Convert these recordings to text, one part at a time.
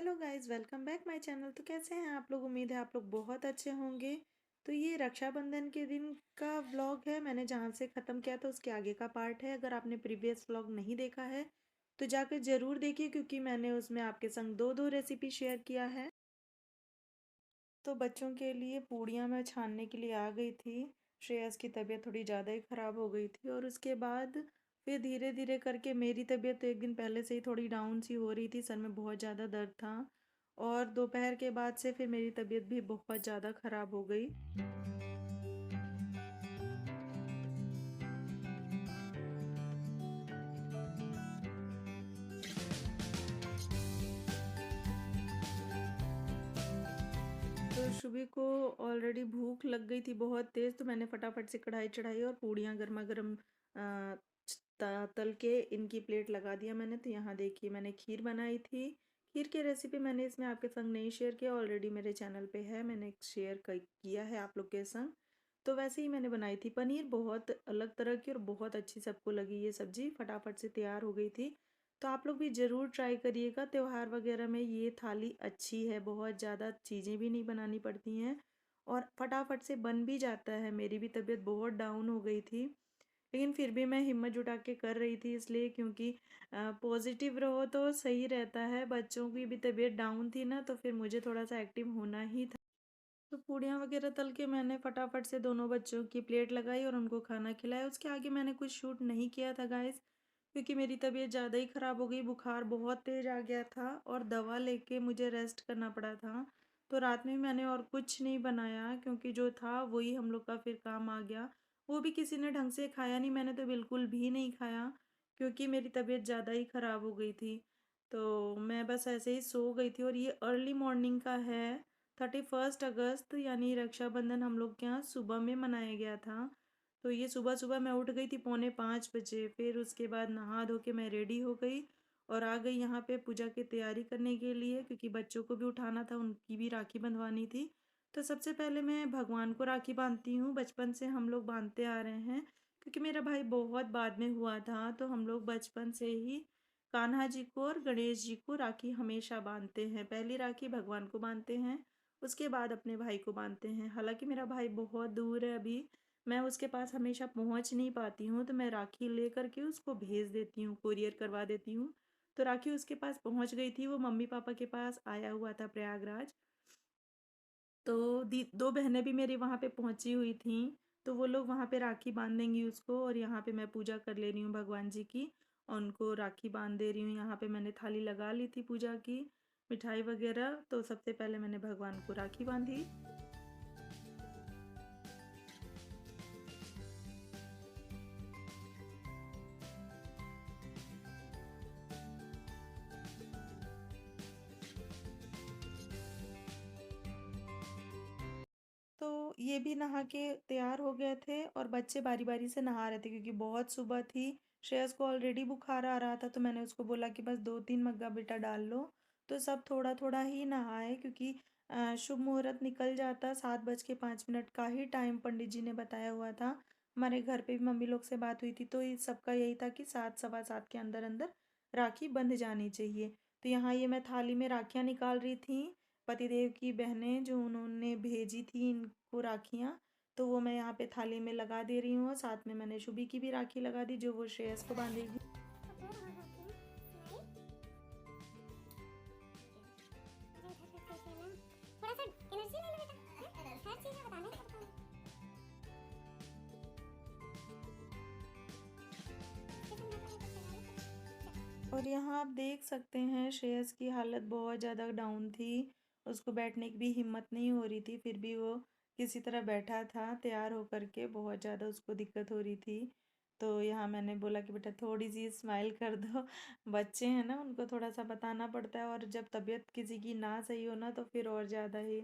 Hello guys, welcome back my channel. तो कैसे हैं आप लोग? उम्मीद है आप लोग बहुत अच्छे होंगे। तो ये रक्षाबंधन के दिन का व्लॉग है। मैंने जहाँ से ख़त्म किया था उसके आगे का पार्ट है। अगर आपने प्रीवियस व्लॉग नहीं देखा है तो जाकर ज़रूर देखिए, क्योंकि मैंने उसमें आपके संग दो दो रेसिपी शेयर किया है। तो बच्चों के लिए पूड़ियाँ मैं छानने के लिए आ गई थी। श्रेयस की तबीयत थोड़ी ज़्यादा ही ख़राब हो गई थी और उसके बाद फिर धीरे धीरे करके मेरी तबीयत तो एक दिन पहले से ही थोड़ी डाउन सी हो रही थी। सर में बहुत ज़्यादा दर्द था और दोपहर के बाद से फिर मेरी तबीयत भी बहुत ज़्यादा ख़राब हो गई। तो सुबह को ऑलरेडी भूख लग गई थी बहुत तेज़, तो मैंने फटाफट से कढ़ाई चढ़ाई और पूड़ियाँ गर्मा गर्म तल के इनकी प्लेट लगा दिया मैंने। तो यहाँ देखिए मैंने खीर बनाई थी। खीर की रेसिपी मैंने इसमें आपके संग नहीं शेयर किया, ऑलरेडी मेरे चैनल पे है, मैंने शेयर किया है आप लोग के संग। तो वैसे ही मैंने बनाई थी। पनीर बहुत अलग तरह की और बहुत अच्छी सबको लगी ये सब्ज़ी, फटाफट से तैयार हो गई थी। तो आप लोग भी ज़रूर ट्राई करिएगा। त्योहार वगैरह में ये थाली अच्छी है, बहुत ज़्यादा चीज़ें भी नहीं बनानी पड़ती हैं और फटाफट से बन भी जाता है। मेरी भी तबीयत बहुत डाउन हो गई थी, लेकिन फिर भी मैं हिम्मत जुटा के कर रही थी, इसलिए क्योंकि पॉजिटिव रहो तो सही रहता है। बच्चों की भी तबीयत डाउन थी ना, तो फिर मुझे थोड़ा सा एक्टिव होना ही था। तो पूड़ियाँ वगैरह तल के मैंने फटाफट से दोनों बच्चों की प्लेट लगाई और उनको खाना खिलाया। उसके आगे मैंने कुछ शूट नहीं किया था गाइस, क्योंकि मेरी तबीयत ज़्यादा ही ख़राब हो गई, बुखार बहुत तेज़ आ गया था और दवा लेके मुझे रेस्ट करना पड़ा था। तो रात में मैंने और कुछ नहीं बनाया, क्योंकि जो था वही हम लोग का फिर काम आ गया। वो भी किसी ने ढंग से खाया नहीं, मैंने तो बिल्कुल भी नहीं खाया, क्योंकि मेरी तबीयत ज़्यादा ही ख़राब हो गई थी। तो मैं बस ऐसे ही सो गई थी और ये अर्ली मॉर्निंग का है। 31 अगस्त यानी रक्षाबंधन हम लोग के यहाँ सुबह में मनाया गया था। तो ये सुबह-सुबह मैं उठ गई थी 4:45 बजे। फिर उसके बाद नहा धो के मैं रेडी हो गई और आ गई यहाँ पे पूजा की तैयारी करने के लिए, क्योंकि बच्चों को भी उठाना था, उनकी भी राखी बंधवानी थी। तो सबसे पहले मैं भगवान को राखी बांधती हूँ। बचपन से हम लोग बांधते आ रहे हैं, क्योंकि मेरा भाई बहुत बाद में हुआ था, तो हम लोग बचपन से ही कान्हा जी को और गणेश जी को राखी हमेशा बांधते हैं। पहली राखी भगवान को बांधते हैं, उसके बाद अपने भाई को बांधते हैं। हालांकि मेरा भाई बहुत दूर है अभी, मैं उसके पास हमेशा पहुंच नहीं पाती हूँ, तो मैं राखी लेकर के उसको भेज देती हूँ, कोरियर करवा देती हूँ। तो राखी उसके पास पहुंच गई थी, वो मम्मी पापा के पास आया हुआ था प्रयागराज। तो दी दो बहनें भी मेरी वहाँ पे पहुँची हुई थीं, तो वो लोग वहाँ पे राखी बांध देंगी उसको और यहाँ पे मैं पूजा कर ले रही हूँ भगवान जी की और उनको राखी बांध दे रही हूँ। यहाँ पे मैंने थाली लगा ली थी पूजा की, मिठाई वगैरह। तो सबसे पहले मैंने भगवान को राखी बांधी। तो ये भी नहा के तैयार हो गए थे और बच्चे बारी-बारी से नहा रहे थे, क्योंकि बहुत सुबह थी। श्रेयस को ऑलरेडी बुखार आ रहा था, तो मैंने उसको बोला कि बस 2-3 मग्गा बेटा डाल लो। तो सब थोड़ा-थोड़ा ही नहाए, क्योंकि शुभ मुहूर्त निकल जाता। 7:05 का ही टाइम पंडित जी ने बताया हुआ था। हमारे घर पे भी मम्मी लोग से बात हुई थी, तो ये सबका यही था कि 7 सवा 7 के अंदर-अंदर राखी बंध जानी चाहिए। तो यहाँ ये मैं थाली में राखियाँ निकाल रही थी। पतिदेव की बहनें जो उन्होंने भेजी थी इनको राखियाँ, तो वो मैं यहाँ पे थाली में लगा दे रही हूँ और साथ में मैंने शुभी की भी राखी लगा दी, जो वो श्रेयस को बांधेगी। और यहाँ आप देख सकते हैं श्रेयस की हालत बहुत ज़्यादा डाउन थी। उसको बैठने की भी हिम्मत नहीं हो रही थी, फिर भी वो किसी तरह बैठा था तैयार होकर के। बहुत ज़्यादा उसको दिक्कत हो रही थी। तो यहाँ मैंने बोला कि बेटा थोड़ी सी स्माइल कर दो। बच्चे हैं ना, उनको थोड़ा सा बताना पड़ता है, और जब तबीयत किसी की ना सही हो ना, तो फिर और ज़्यादा ही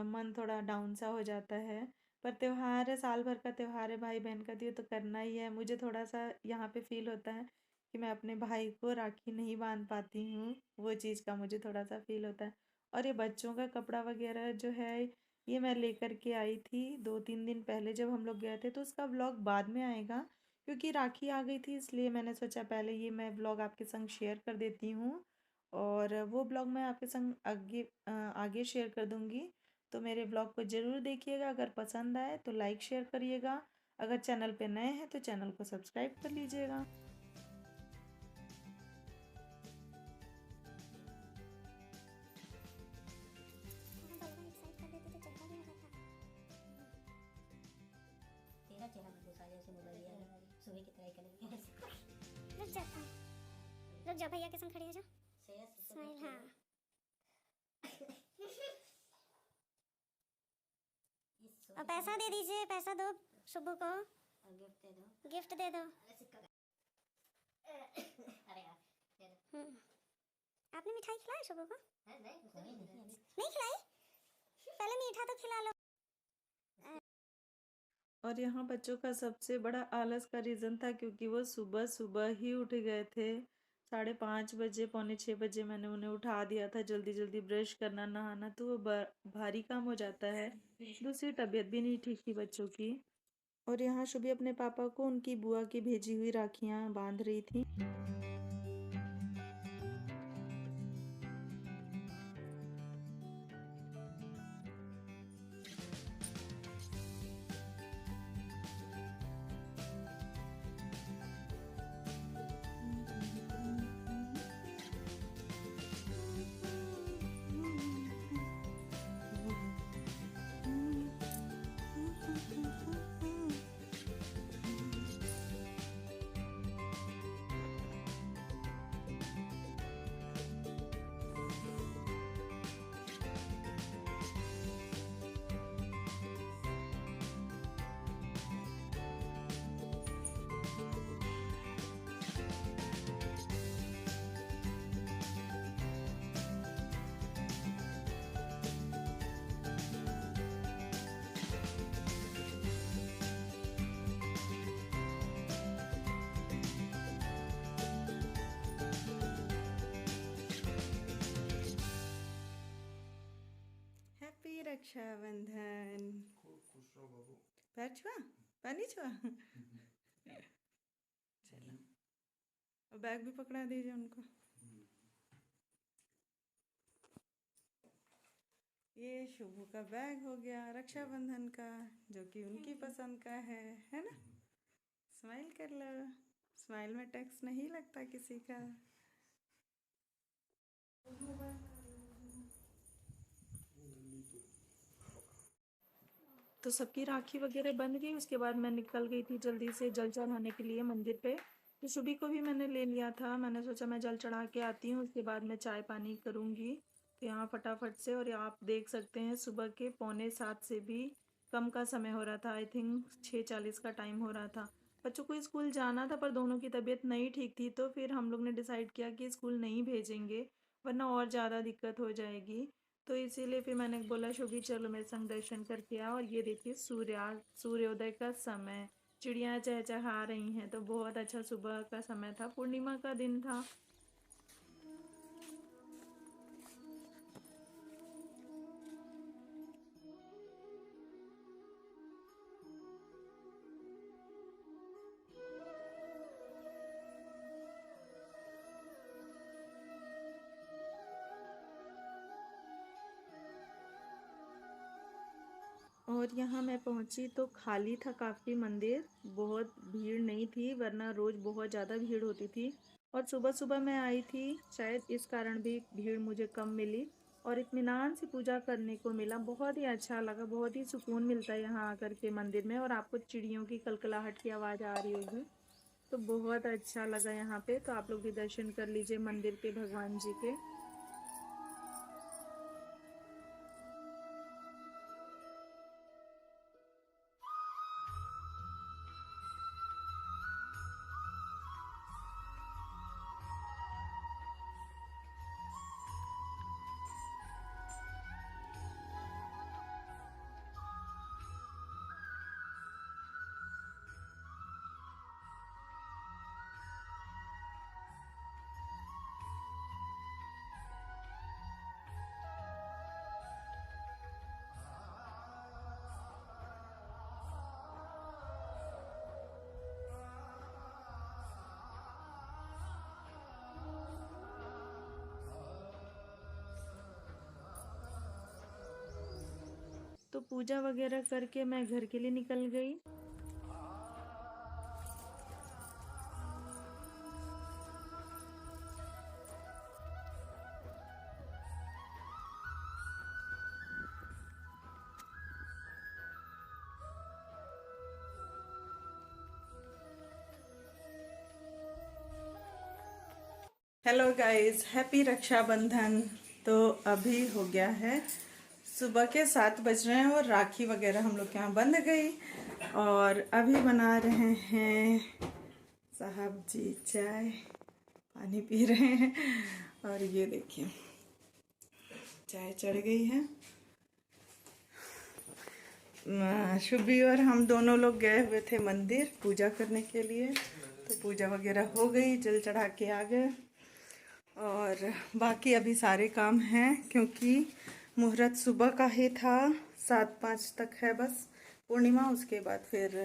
मन थोड़ा डाउन सा हो जाता है। पर त्योहार है, साल भर का त्योहार है, भाई बहन का, तो ये तो करना ही है। मुझे थोड़ा सा यहाँ पे फील होता है कि मैं अपने भाई को राखी नहीं बांध पाती हूँ, वो चीज़ का मुझे थोड़ा सा फील होता है। और ये बच्चों का कपड़ा वगैरह जो है, ये मैं लेकर के आई थी 2-3 दिन पहले जब हम लोग गए थे। तो उसका व्लॉग बाद में आएगा, क्योंकि राखी आ गई थी, इसलिए मैंने सोचा पहले ये मैं व्लॉग आपके संग शेयर कर देती हूँ। और वो ब्लॉग मैं आपके संग आगे शेयर कर दूँगी। तो मेरे ब्लॉग को ज़रूर देखिएगा। अगर पसंद आए तो लाइक शेयर करिएगा। अगर चैनल पे नए हैं तो चैनल को सब्सक्राइब कर लीजिएगा। तेरा चेहरा बिल्कुल साले से मुड़ा लिया है सुबह की तरह करेंगे। रुक जा रुक जा भैया के संग खड़ी हो जा। स्माइल हाँ। और पैसा दे दीजिए, पैसा दो शुभू को। गिफ्ट दे दो, गिफ्ट दे दो। अरे यार आपने मिठाई खिलाई शुभू को? नहीं खिलाई? पहले मीठा तो खिला लो। और यहाँ बच्चों का सबसे बड़ा आलस का रीज़न था क्योंकि वो सुबह सुबह ही उठ गए थे। 5:30 बजे, पौने 6 बजे मैंने उन्हें उठा दिया था। जल्दी जल्दी ब्रश करना, नहाना, तो वो भारी काम हो जाता है। दूसरी तबीयत भी नहीं ठीक थी बच्चों की। और यहाँ शुभी अपने पापा को उनकी बुआ की भेजी हुई राखियाँ बांध रही थी। हैप्पी रक्षाबंधन। पैर छुआ? पैर नहीं छुआ? चलो बैग भी पकड़ा दीजिए उनको। ये शुभू का बैग हो गया रक्षाबंधन का, जो कि उनकी पसंद का है ना? स्माइल कर लो। स्माइल में टैक्स नहीं लगता किसी का। तो सबकी राखी वगैरह बन गई। उसके बाद मैं निकल गई थी जल्दी से जल चढ़ाने के लिए मंदिर पे। तो शुभी को भी मैंने ले लिया था। मैंने सोचा मैं जल चढ़ा के आती हूँ, उसके बाद मैं चाय पानी करूँगी। तो यहाँ फटाफट से, और आप देख सकते हैं सुबह के 6:45 से भी कम का समय हो रहा था। आई थिंक 6:40 का टाइम हो रहा था। बच्चों को स्कूल जाना था पर दोनों की तबीयत नहीं ठीक थी, तो फिर हम लोग ने डिसाइड किया कि स्कूल नहीं भेजेंगे वरना और ज़्यादा दिक्कत हो जाएगी। तो इसीलिए फिर मैंने बोला शुभी चलो मेरे संग दर्शन करके आओ। और ये देखिए सूर्योदय का समय, चिड़िया चहचहा रही हैं। तो बहुत अच्छा सुबह का समय था, पूर्णिमा का दिन था। और यहाँ मैं पहुँची तो खाली था काफ़ी मंदिर, बहुत भीड़ नहीं थी वरना रोज़ बहुत ज़्यादा भीड़ होती थी। और सुबह सुबह मैं आई थी, शायद इस कारण भी भीड़ मुझे कम मिली और इत्मीनान से पूजा करने को मिला। बहुत ही अच्छा लगा, बहुत ही सुकून मिलता है यहाँ आकर के मंदिर में। और आपको चिड़ियों की कलकलाहट की आवाज़ आ रही होगी, तो बहुत अच्छा लगा यहाँ पे। तो आप लोग भी दर्शन कर लीजिए मंदिर के, भगवान जी के। तो पूजा वगैरह करके मैं घर के लिए निकल गई। Hello guys, happy Rakshabandhan. तो अभी हो गया है सुबह के 7 बज रहे हैं और राखी वगैरह हम लोग के यहाँ बंध गई और अभी बना रहे हैं साहब जी चाय, पानी पी रहे हैं। और ये देखिए चाय चढ़ गई है। शुभी और हम दोनों लोग गए हुए थे मंदिर पूजा करने के लिए, तो पूजा वगैरह हो गई, जल चढ़ा के आ गए। और बाकी अभी सारे काम हैं क्योंकि मुहूर्त सुबह का ही था, 7-5 तक है बस पूर्णिमा, उसके बाद फिर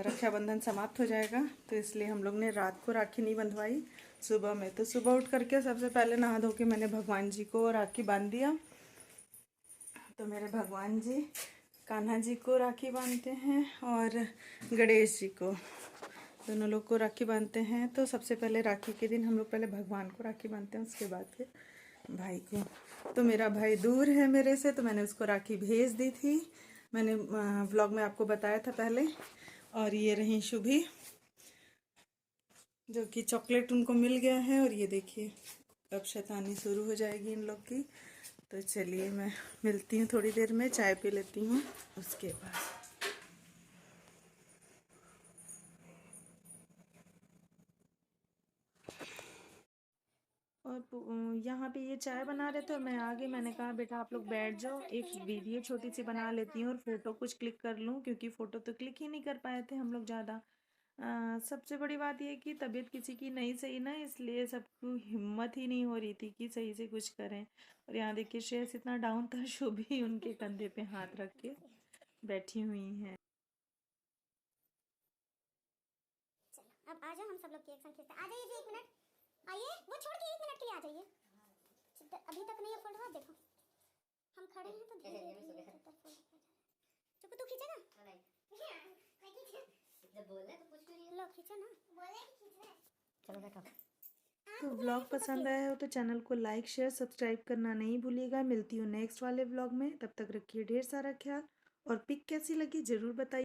रक्षाबंधन समाप्त हो जाएगा। तो इसलिए हम लोग ने रात को राखी नहीं बंधवाई, सुबह में। तो सुबह उठ करके सबसे पहले नहा धो के मैंने भगवान जी को राखी बांध दिया। तो मेरे भगवान जी कान्हा जी को राखी बांधते हैं और गणेश जी को, दोनों लोग को राखी बांधते हैं। तो सबसे पहले राखी के दिन हम लोग पहले भगवान को राखी बांधते हैं, उसके बाद फिर भाई को। तो मेरा भाई दूर है मेरे से, तो मैंने उसको राखी भेज दी थी, मैंने व्लॉग में आपको बताया था पहले। और ये रही शुभी, जो कि चॉकलेट उनको मिल गया है। और ये देखिए अब शैतानी शुरू हो जाएगी इन लोग की। तो चलिए मैं मिलती हूँ थोड़ी देर में, चाय पी लेती हूँ उसके बाद। और यहाँ पे ये चाय बना रहे थे और मैं आ गई। मैंने कहा बेटा आप लोग बैठ जाओ, एक वीडियो छोटी सी बना लेती हूँ और फोटो कुछ क्लिक कर लूँ, क्योंकि फ़ोटो तो क्लिक ही नहीं कर पाए थे हम लोग ज़्यादा। सबसे बड़ी बात ये है कि तबीयत किसी की नहीं सही ना, इसलिए सबको हिम्मत ही नहीं हो रही थी कि सही से कुछ करें। और यहाँ देखिए श्रेयस इतना डाउन था, शुभी उनके कंधे पे हाथ रख के बैठी हुई हैं। चलो अब आ जाओ, हम सब लोग केक संग खींचते हैं। आ जाइए जी, 1 मिनट आइए, वो छोड़ के 1 मिनट के लिए आ जाइए। अभी तक नहीं है फोल्ड हुआ, देखो हम खड़े हैं तो धीरे धीरे ऊपर फोल्ड किया जा रहा है। चुप, तू खींचे ना, मैं खींचे जब बोले तो कुछ नहीं, लो खींचे ना, बोले कि खींच रहे। चलो बैठो। तो व्लॉग पसंद आया हो तो चैनल को लाइक शेयर सब्सक्राइब करना नहीं भूलिएगा। मिलती हूँ नेक्स्ट वाले व्लॉग में, तब तक रखिए ढेर सारा ख्याल। और पिक कैसी लगी ज़रूर बताइए।